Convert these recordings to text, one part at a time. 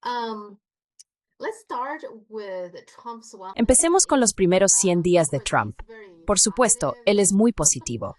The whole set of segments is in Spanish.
Um, let's start with Trump's one. Empecemos con los primeros 100 días de Trump. Por supuesto, él es muy positivo.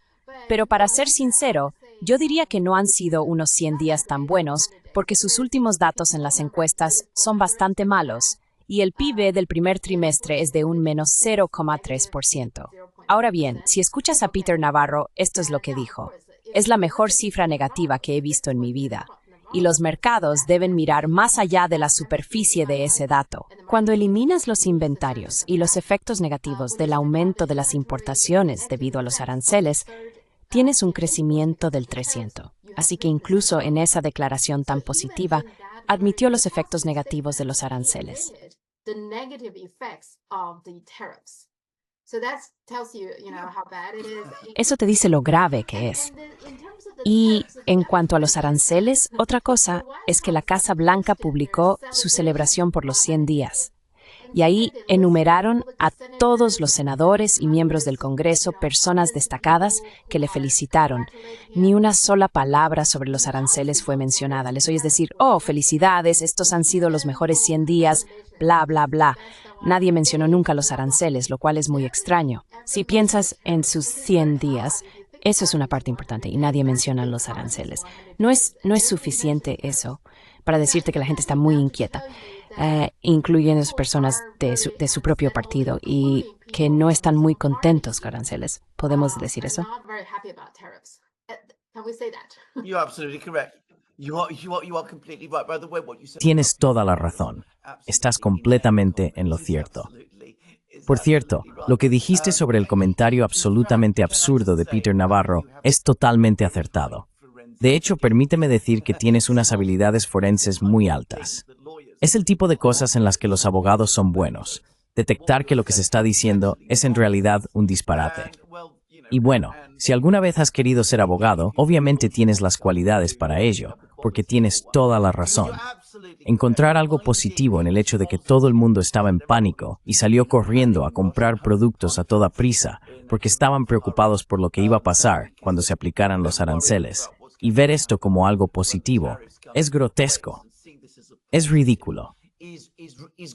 Pero para ser sincero, yo diría que no han sido unos 100 días tan buenos porque sus últimos datos en las encuestas son bastante malos y el PIB del primer trimestre es de un menos 0,3%. Ahora bien, si escuchas a Peter Navarro, esto es lo que dijo. Es la mejor cifra negativa que he visto en mi vida. Y los mercados deben mirar más allá de la superficie de ese dato. Cuando eliminas los inventarios y los efectos negativos del aumento de las importaciones debido a los aranceles, tienes un crecimiento del 300. Así que incluso en esa declaración tan positiva, admitió los efectos negativos de los aranceles. The negative effects of the tariffs. So that tells you, how bad it is. Eso te dice lo grave que es. Y en cuanto a los aranceles, otra cosa es que la Casa Blanca publicó su celebración por los 100 días. Y ahí enumeraron a todos los senadores y miembros del Congreso, personas destacadas, que le felicitaron. Ni una sola palabra sobre los aranceles fue mencionada. Les oyes decir, oh, felicidades, estos han sido los mejores 100 días, bla, bla, bla. Nadie mencionó nunca los aranceles, lo cual es muy extraño. Si piensas en sus 100 días, eso es una parte importante y nadie menciona los aranceles. No es suficiente eso para decirte que la gente está muy inquieta. Incluyendo personas de su propio partido y que no están muy contentos con aranceles. ¿Podemos decir eso? Not very happy about tariffs. Can we say that? You're absolutely correct. You are completely right. By the way, what you said. Tienes toda la razón. Estás completamente en lo cierto. Por cierto, lo que dijiste sobre el comentario absolutamente absurdo de Peter Navarro es totalmente acertado. De hecho, permíteme decir que tienes unas habilidades forenses muy altas. Es el tipo de cosas en las que los abogados son buenos. Detectar que lo que se está diciendo es en realidad un disparate. Y bueno, si alguna vez has querido ser abogado, obviamente tienes las cualidades para ello, porque tienes toda la razón. Encontrar algo positivo en el hecho de que todo el mundo estaba en pánico y salió corriendo a comprar productos a toda prisa porque estaban preocupados por lo que iba a pasar cuando se aplicaran los aranceles, y ver esto como algo positivo, es grotesco. Es ridículo. Is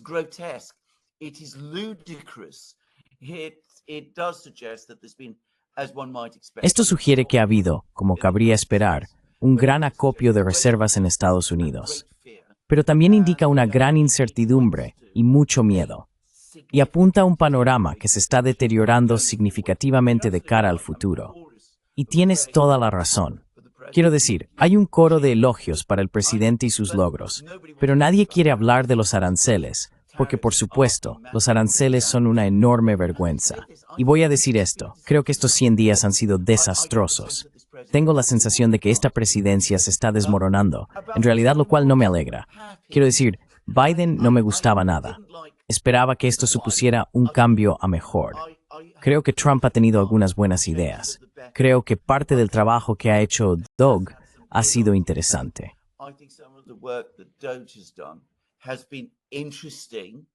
grotesque. It is ludicrous. It does suggest that there's been, as one might expect. Esto sugiere que ha habido, como cabría esperar, un gran acopio de reservas en Estados Unidos. Pero también indica una gran incertidumbre y mucho miedo. Y apunta a un panorama que se está deteriorando significativamente de cara al futuro. Y tienes toda la razón. Quiero decir, hay un coro de elogios para el presidente y sus logros, pero nadie quiere hablar de los aranceles, porque por supuesto, los aranceles son una enorme vergüenza. Y voy a decir esto, creo que estos 100 días han sido desastrosos. Tengo la sensación de que esta presidencia se está desmoronando, en realidad lo cual no me alegra. Quiero decir, Biden no me gustaba nada. Esperaba que esto supusiera un cambio a mejor. Creo que Trump ha tenido algunas buenas ideas. Creo que parte del trabajo que ha hecho Doug ha sido interesante. I think some of the work that Doge has done has been interesting,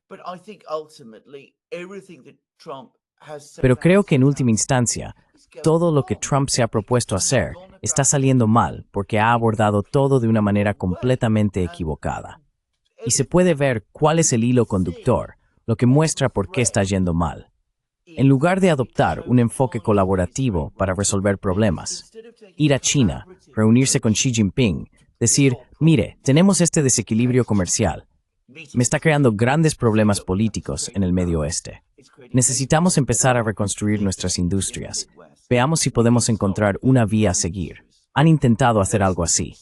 but I think ultimately everything that Trump has said. Pero creo que en última instancia, todo lo que Trump se ha propuesto hacer está saliendo mal porque ha abordado todo de una manera completamente equivocada. Y se puede ver cuál es el hilo conductor, lo que muestra por qué está yendo mal. En lugar de adoptar un enfoque colaborativo para resolver problemas, ir a China, reunirse con Xi Jinping, decir, mire, tenemos este desequilibrio comercial. Me está creando grandes problemas políticos en el Medio Oeste. Necesitamos empezar a reconstruir nuestras industrias. Veamos si podemos encontrar una vía a seguir. Han intentado hacer algo así.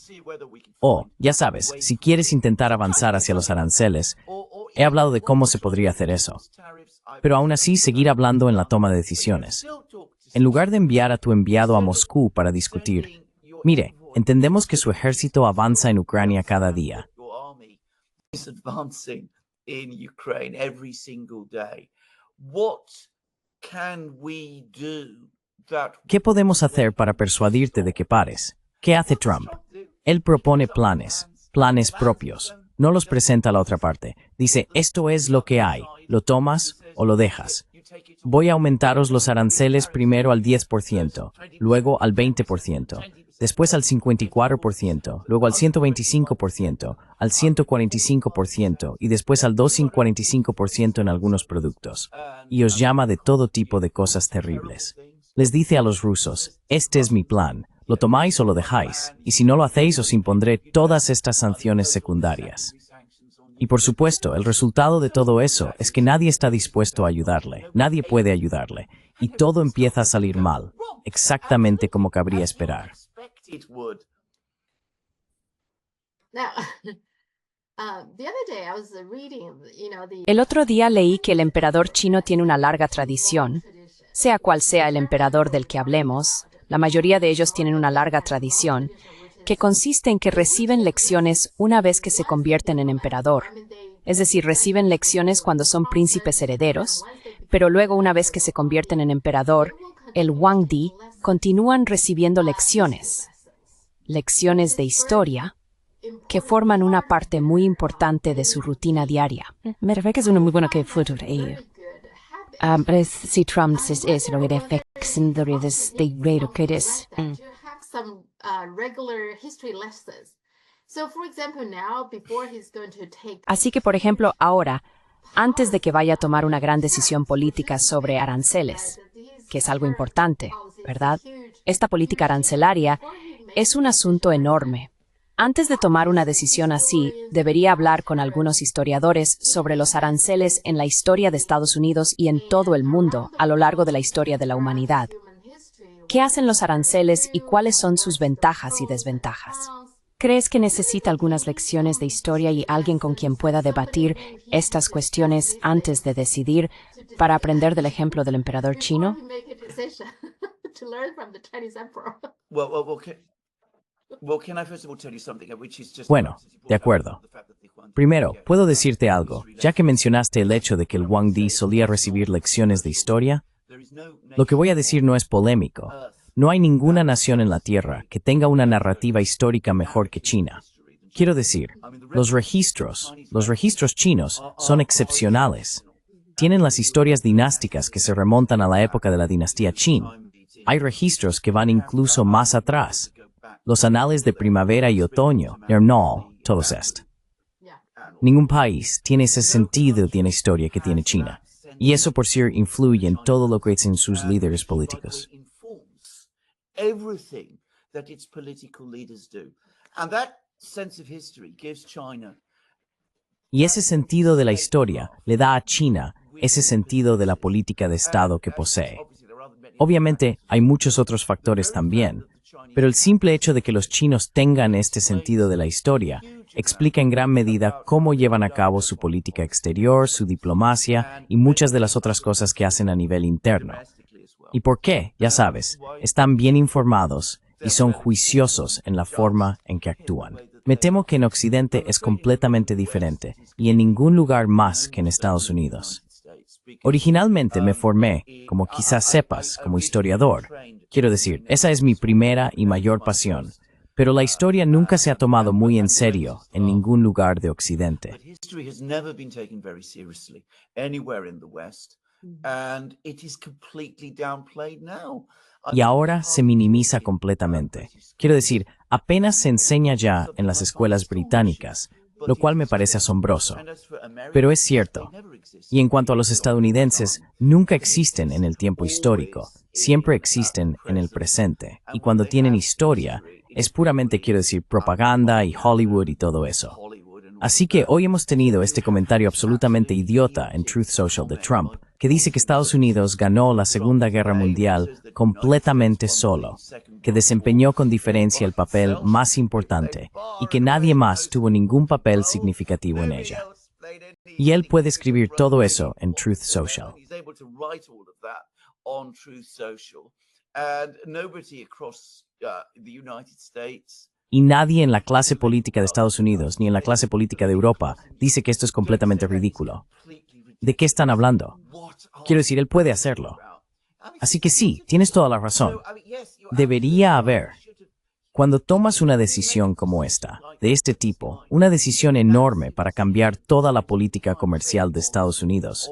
O, ya sabes, si quieres intentar avanzar hacia los aranceles, he hablado de cómo se podría hacer eso. Pero aún así seguir hablando en la toma de decisiones. En lugar de enviar a tu enviado a Moscú para discutir, mire, entendemos que su ejército avanza en Ucrania cada día. Is advancing in Ukraine every single day. What can we do that ¿Qué podemos hacer para persuadirte de que pares? ¿Qué hace Trump? Él propone planes propios. No los presenta a la otra parte. Dice, esto es lo que hay. ¿Lo tomas o lo dejas? Voy a aumentaros los aranceles primero al 10%, luego al 20%. después al 54%, luego al 125%, al 145% y después al 245% en algunos productos. Y os llama de todo tipo de cosas terribles. Les dice a los rusos, este es mi plan, lo tomáis o lo dejáis, y si no lo hacéis os impondré todas estas sanciones secundarias. Y por supuesto, el resultado de todo eso es que nadie está dispuesto a ayudarle, nadie puede ayudarle, y todo empieza a salir mal, exactamente como cabría esperar. Now, the other day I was reading, El otro día leí que el emperador chino tiene una larga tradición. Sea cual sea el emperador del que hablemos, la mayoría de ellos tienen una larga tradición, que consiste en que reciben lecciones una vez que se convierten en emperador. Es decir, reciben lecciones cuando son príncipes herederos, pero luego una vez que se convierten en emperador, el Huangdi, continúan recibiendo lecciones de historia, que forman una parte muy importante de su rutina diaria. Me refiero que es una muy buena que fue pero si Trump es lo que effects en de raro que es. to have some regular history lessons. So, for example, now before he's going to take Así que, por ejemplo, ahora, antes de que vaya a tomar una gran decisión política sobre aranceles, que es algo importante, ¿verdad? Esta política arancelaria es un asunto enorme. Antes de tomar una decisión así, debería hablar con algunos historiadores sobre los aranceles en la historia de Estados Unidos y en todo el mundo a lo largo de la historia de la humanidad. ¿Qué hacen los aranceles y cuáles son sus ventajas y desventajas? ¿Crees que necesita algunas lecciones de historia y alguien con quien pueda debatir estas cuestiones antes de decidir para aprender del ejemplo del emperador chino? make a decision to learn from the Chinese emperor? Can I first of all tell you something, which is just Bueno, de acuerdo. Primero, puedo decirte algo, ya que mencionaste el hecho de que el Huangdi solía recibir lecciones de historia. Lo que voy a decir no es polémico. No hay ninguna nación en la Tierra que tenga una narrativa histórica mejor que China. Quiero decir, los registros chinos son excepcionales. Tienen las historias dinásticas que se remontan a la época de la dinastía Qin. Hay registros que van incluso más atrás. Los anales de primavera y otoño, todos estos. Ningún país tiene ese sentido de una historia que tiene China. Y eso por sí influye en todo lo que hacen sus líderes políticos. Everything that its political leaders do. And that sense of history gives China. Y ese sentido de la historia le da a China ese sentido de la política de Estado que posee. Obviamente, hay muchos otros factores también, pero el simple hecho de que los chinos tengan este sentido de la historia explica en gran medida cómo llevan a cabo su política exterior, su diplomacia y muchas de las otras cosas que hacen a nivel interno. ¿Y por qué? Ya sabes, están bien informados y son juiciosos en la forma en que actúan. Me temo que en Occidente es completamente diferente y en ningún lugar más que en Estados Unidos. Originalmente me formé, como quizás sepas, como historiador. Quiero decir, esa es mi primera y mayor pasión. Pero la historia nunca se ha tomado muy en serio en ningún lugar de Occidente. History has never been taken very seriously anywhere in the West, and it is completely downplayed now. Y ahora se minimiza completamente. Quiero decir, apenas se enseña ya en las escuelas británicas, lo cual me parece asombroso. Pero es cierto. Y en cuanto a los estadounidenses, nunca existen en el tiempo histórico, siempre existen en el presente. Y cuando tienen historia, es puramente, quiero decir, propaganda y Hollywood y todo eso. Así que hoy hemos tenido este comentario absolutamente idiota en Truth Social de Trump, que dice que Estados Unidos ganó la Segunda Guerra Mundial completamente solo, que desempeñó con diferencia el papel más importante y que nadie más tuvo ningún papel significativo en ella. Y él puede escribir todo eso en Truth Social. Y nadie en la clase política de Estados Unidos ni en la clase política de Europa dice que esto es completamente ridículo. ¿De qué están hablando? Quiero decir, él puede hacerlo. Así que sí, tienes toda la razón. Debería haber. Cuando tomas una decisión como esta, de este tipo, una decisión enorme para cambiar toda la política comercial de Estados Unidos,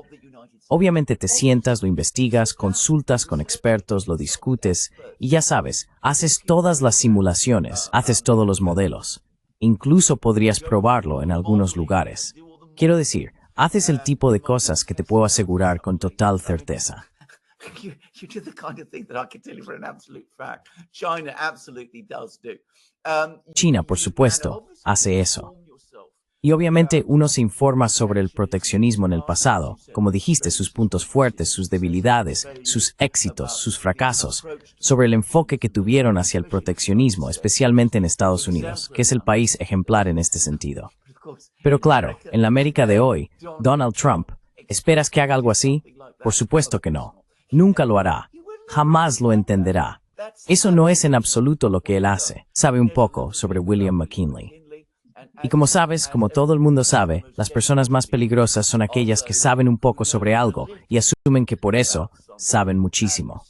Obviamente te sientas, lo investigas, consultas con expertos, lo discutes y ya sabes, haces todas las simulaciones, haces todos los modelos. Incluso podrías probarlo en algunos lugares. Quiero decir, haces el tipo de cosas que te puedo asegurar con total certeza. You do the kind of thing that I can tell you for an absolute fact. China absolutely does do. China, por supuesto, hace eso. Y obviamente uno se informa sobre el proteccionismo en el pasado, como dijiste, sus puntos fuertes, sus debilidades, sus éxitos, sus fracasos, sobre el enfoque que tuvieron hacia el proteccionismo, especialmente en Estados Unidos, que es el país ejemplar en este sentido. Pero claro, en la América de hoy, Donald Trump, ¿esperas que haga algo así? Por supuesto que no. Nunca lo hará. Jamás lo entenderá. Eso no es en absoluto lo que él hace. Sabe un poco sobre William McKinley. Y como sabes, como todo el mundo sabe, las personas más peligrosas son aquellas que saben un poco sobre algo y asumen que por eso saben muchísimo.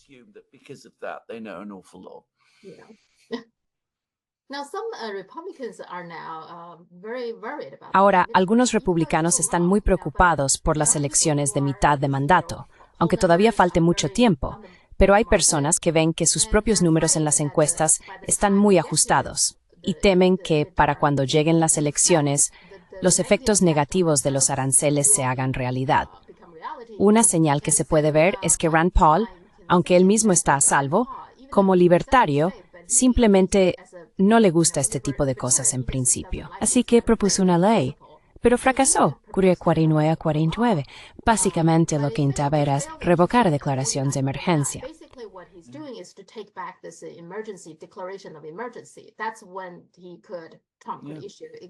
Ahora, algunos republicanos están muy preocupados por las elecciones de mitad de mandato, aunque todavía falte mucho tiempo, pero hay personas que ven que sus propios números en las encuestas están muy ajustados y temen que, para cuando lleguen las elecciones, los efectos negativos de los aranceles se hagan realidad. Una señal que se puede ver es que Rand Paul, aunque él mismo está a salvo, como libertario, simplemente no le gusta este tipo de cosas en principio. Así que propuso una ley, pero fracasó. Ocurrió 49 a 49. Básicamente lo que intentaba era revocar declaraciones de emergencia.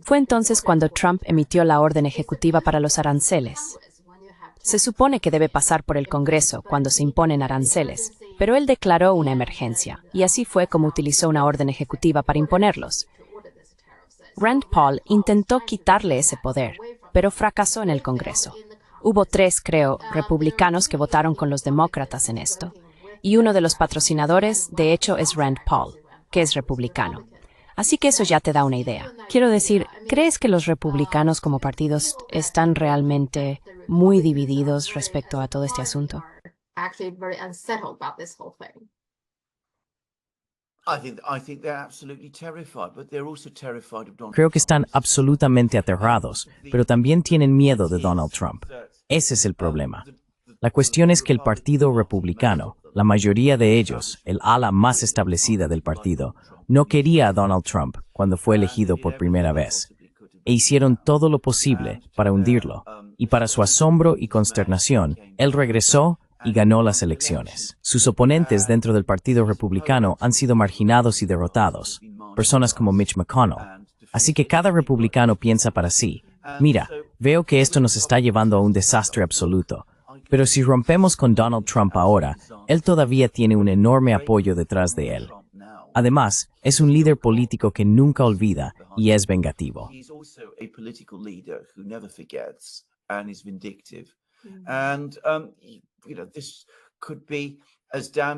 Fue entonces cuando Trump emitió la orden ejecutiva para los aranceles. Se supone que debe pasar por el Congreso cuando se imponen aranceles, pero él declaró una emergencia, y así fue como utilizó una orden ejecutiva para imponerlos. Rand Paul intentó quitarle ese poder, pero fracasó en el Congreso. Hubo 3, creo, republicanos que votaron con los demócratas en esto. Y uno de los patrocinadores, de hecho, es Rand Paul, que es republicano. Así que eso ya te da una idea. Quiero decir, ¿crees que los republicanos como partidos están realmente muy divididos respecto a todo este asunto? Creo que están absolutamente aterrados, pero también tienen miedo de Donald Trump. Ese es el problema. La cuestión es que el Partido Republicano, la mayoría de ellos, el ala más establecida del partido, no quería a Donald Trump cuando fue elegido por primera vez, e hicieron todo lo posible para hundirlo, y para su asombro y consternación, él regresó y ganó las elecciones. Sus oponentes dentro del Partido Republicano han sido marginados y derrotados, personas como Mitch McConnell. Así que cada republicano piensa para sí, mira, veo que esto nos está llevando a un desastre absoluto, pero si rompemos con Donald Trump ahora, él todavía tiene un enorme apoyo detrás de él. Además, es un líder político que nunca olvida y es vengativo.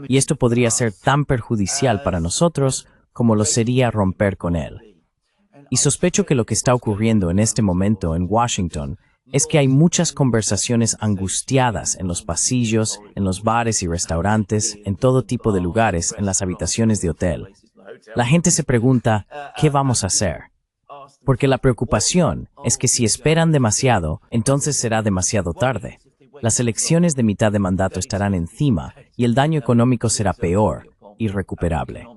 Y esto podría ser tan perjudicial para nosotros como lo sería romper con él. Y sospecho que lo que está ocurriendo en este momento en Washington es que hay muchas conversaciones angustiadas en los pasillos, en los bares y restaurantes, en todo tipo de lugares, en las habitaciones de hotel. La gente se pregunta, ¿qué vamos a hacer? Porque la preocupación es que si esperan demasiado, entonces será demasiado tarde. Las elecciones de mitad de mandato estarán encima y el daño económico será peor, irrecuperable.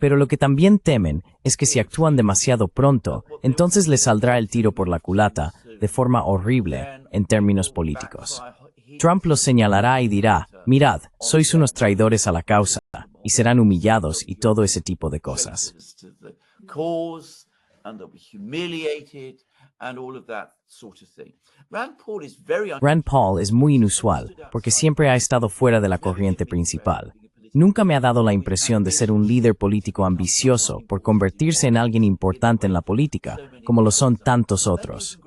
Pero lo que también temen es que si actúan demasiado pronto, entonces les saldrá el tiro por la culata de forma horrible en términos políticos. Trump los señalará y dirá, mirad, sois unos traidores a la causa, y serán humillados y todo ese tipo de cosas. Rand Paul es muy inusual porque siempre ha estado fuera de la corriente principal. Nunca me ha dado la impresión de ser un líder político ambicioso por convertirse en alguien importante en la política, como lo son tantos otros.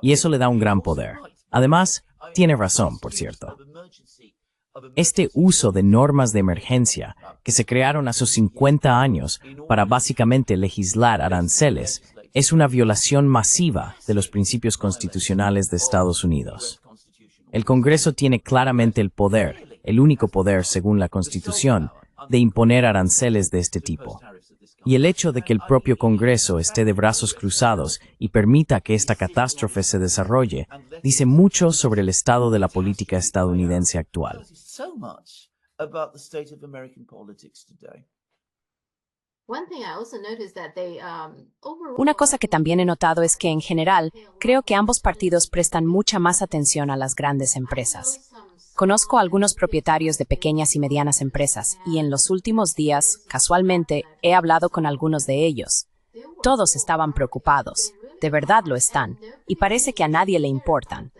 Y eso le da un gran poder. Además, tiene razón, por cierto. Este uso de normas de emergencia que se crearon hace 50 años para básicamente legislar aranceles es una violación masiva de los principios constitucionales de Estados Unidos. El Congreso tiene claramente el poder, el único poder según la Constitución, de imponer aranceles de este tipo. Y el hecho de que el propio Congreso esté de brazos cruzados y permita que esta catástrofe se desarrolle, dice mucho sobre el estado de la política estadounidense actual. So much about the state of American politics today. Una cosa que también he notado es que, en general, creo que ambos partidos prestan mucha más atención a las grandes empresas. Conozco a algunos propietarios de pequeñas y medianas empresas y en los últimos días, casualmente, he hablado con algunos de ellos. Todos estaban preocupados, de verdad lo están, y parece que a nadie le importan.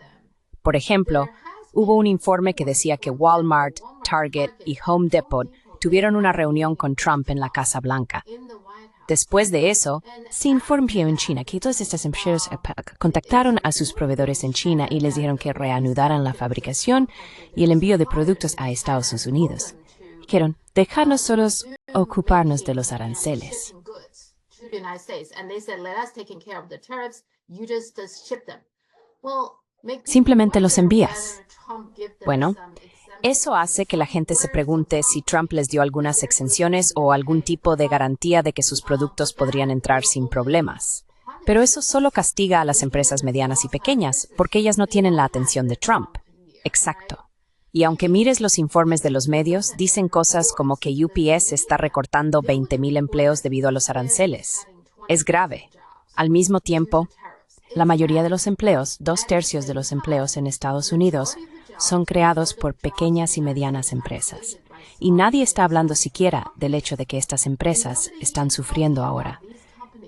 Por ejemplo, hubo un informe que decía que Walmart, Target y Home Depot tuvieron una reunión con Trump en la Casa Blanca. Después de eso, se informó en China que todas estas empresas contactaron a sus proveedores en China y les dijeron que reanudaran la fabricación y el envío de productos a Estados Unidos. Dijeron, dejadnos solos ocuparnos de los aranceles. Simplemente los envías. bueno, eso hace que la gente se pregunte si Trump les dio algunas exenciones o algún tipo de garantía de que sus productos podrían entrar sin problemas. Pero eso solo castiga a las empresas medianas y pequeñas, porque ellas no tienen la atención de Trump. Exacto. Y aunque mires los informes de los medios, dicen cosas como que UPS está recortando 20,000 empleos debido a los aranceles. Es grave. Al mismo tiempo, La mayoría de los empleos, 2/3 de los empleos en Estados Unidos, son creados por pequeñas y medianas empresas. Y nadie está hablando siquiera del hecho de que estas empresas están sufriendo ahora.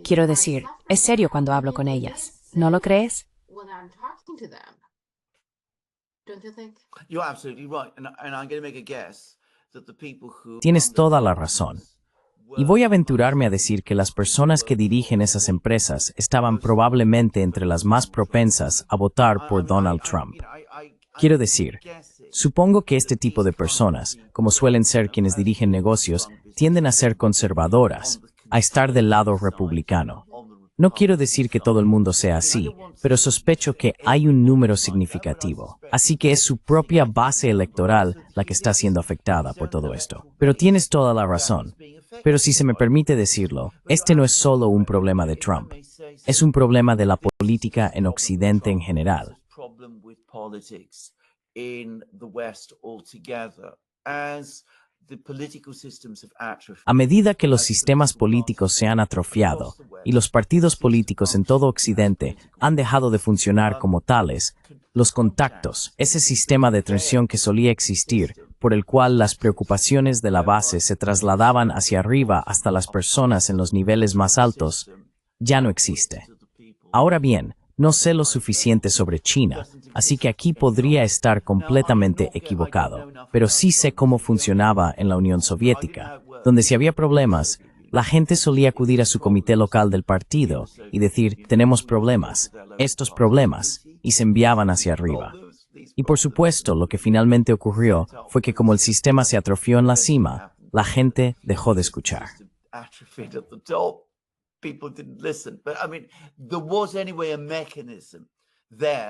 Quiero decir, es serio cuando hablo con ellas. ¿No lo crees? You're absolutely right, and I'm going to make a guess that the people who Tienes toda la razón. Y voy a aventurarme a decir que las personas que dirigen esas empresas estaban probablemente entre las más propensas a votar por Donald Trump. Quiero decir, supongo que este tipo de personas, como suelen ser quienes dirigen negocios, tienden a ser conservadoras, a estar del lado republicano. No quiero decir que todo el mundo sea así, pero sospecho que hay un número significativo. Así que es su propia base electoral la que está siendo afectada por todo esto. Pero tienes toda la razón. Pero si se me permite decirlo, este no es solo un problema de Trump. Es un problema de la política en Occidente en general. A medida que los sistemas políticos se han atrofiado y los partidos políticos en todo Occidente han dejado de funcionar como tales, los contactos, ese sistema de tensión que solía existir, por el cual las preocupaciones de la base se trasladaban hacia arriba hasta las personas en los niveles más altos, ya no existe. Ahora bien, no sé lo suficiente sobre China, así que aquí podría estar completamente equivocado, pero sí sé cómo funcionaba en la Unión Soviética, donde si había problemas, la gente solía acudir a su comité local del partido y decir, tenemos problemas, estos problemas, y se enviaban hacia arriba. Y por supuesto, lo que finalmente ocurrió fue que como el sistema se atrofió en la cima, la gente dejó de escuchar.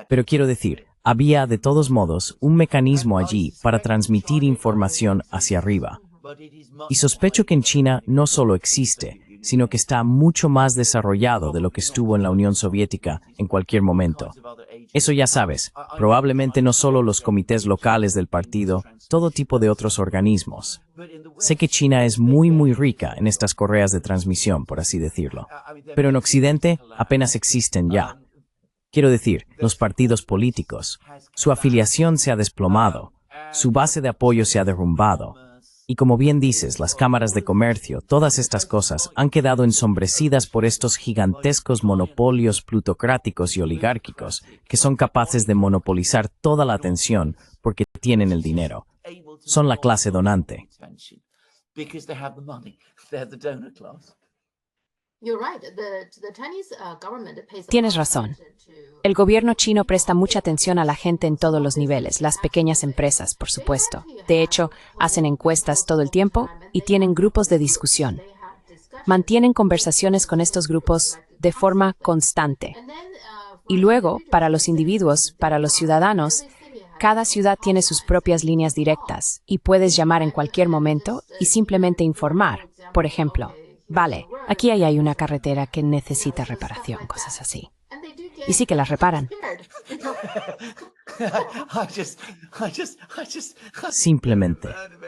Pero quiero decir, había de todos modos un mecanismo allí para transmitir información hacia arriba. Y sospecho que en China no solo existe, sino que está mucho más desarrollado de lo que estuvo en la Unión Soviética en cualquier momento. Eso ya sabes, probablemente no solo los comités locales del partido, todo tipo de otros organismos. Sé que China es muy rica en estas correas de transmisión, por así decirlo. Pero en Occidente apenas existen ya. Quiero decir, los partidos políticos, su afiliación se ha desplomado, su base de apoyo se ha derrumbado. Y como bien dices, las cámaras de comercio, todas estas cosas han quedado ensombrecidas por estos gigantescos monopolios plutocráticos y oligárquicos que son capaces de monopolizar toda la atención porque tienen el dinero. Son la clase donante. tienes razón. El gobierno chino presta mucha atención a la gente en todos los niveles, las pequeñas empresas, por supuesto. De hecho, hacen encuestas todo el tiempo y tienen grupos de discusión. Mantienen conversaciones con estos grupos de forma constante. Y luego, para los individuos, para los ciudadanos, Cada ciudad tiene sus propias líneas directas y puedes llamar en cualquier momento y simplemente informar. Por ejemplo, vale, aquí hay una carretera que necesita reparación, cosas así. Y sí que las reparan.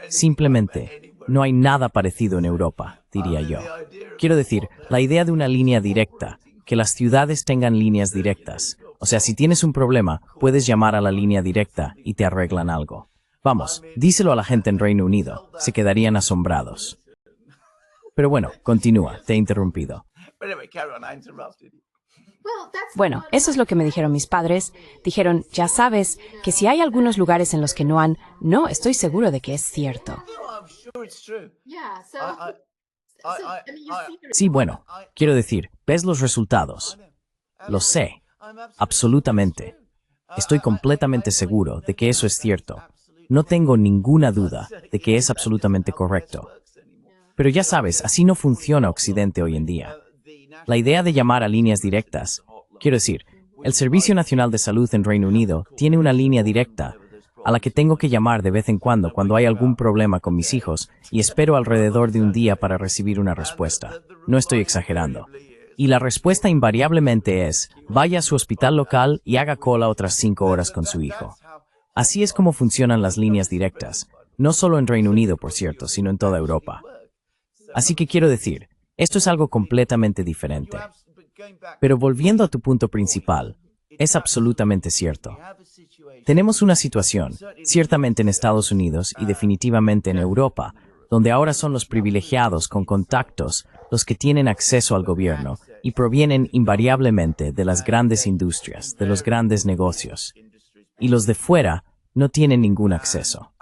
Simplemente, no hay nada parecido en Europa, diría yo. Quiero decir, la idea de una línea directa, que las ciudades tengan líneas directas. O sea, si tienes un problema, puedes llamar a la línea directa y te arreglan algo. Vamos, díselo a la gente en Reino Unido, se quedarían asombrados. Pero bueno, continúa, te he interrumpido. Bueno, eso es lo que me dijeron mis padres. Dijeron, ya sabes, que si hay algunos lugares en los que no han... No, estoy seguro de que es cierto. Sí, bueno, quiero decir, ves los resultados. Lo sé, absolutamente. Estoy completamente seguro de que eso es cierto. No tengo ninguna duda de que es absolutamente correcto. Pero ya sabes, así no funciona Occidente hoy en día. La idea de llamar a líneas directas, quiero decir, el Servicio Nacional de Salud en Reino Unido tiene una línea directa a la que tengo que llamar de vez en cuando hay algún problema con mis hijos y espero alrededor de un día para recibir una respuesta. No estoy exagerando. Y la respuesta invariablemente es, vaya a su hospital local y haga cola otras 5 horas con su hijo. Así es como funcionan las líneas directas, no solo en Reino Unido, por cierto, sino en toda Europa. Así que quiero decir, esto es algo completamente diferente. Pero volviendo a tu punto principal, es absolutamente cierto. Tenemos una situación, ciertamente en Estados Unidos y definitivamente en Europa, donde ahora son los privilegiados con contactos los que tienen acceso al gobierno y provienen invariablemente de las grandes industrias, de los grandes negocios. Y los de fuera no tienen ningún acceso.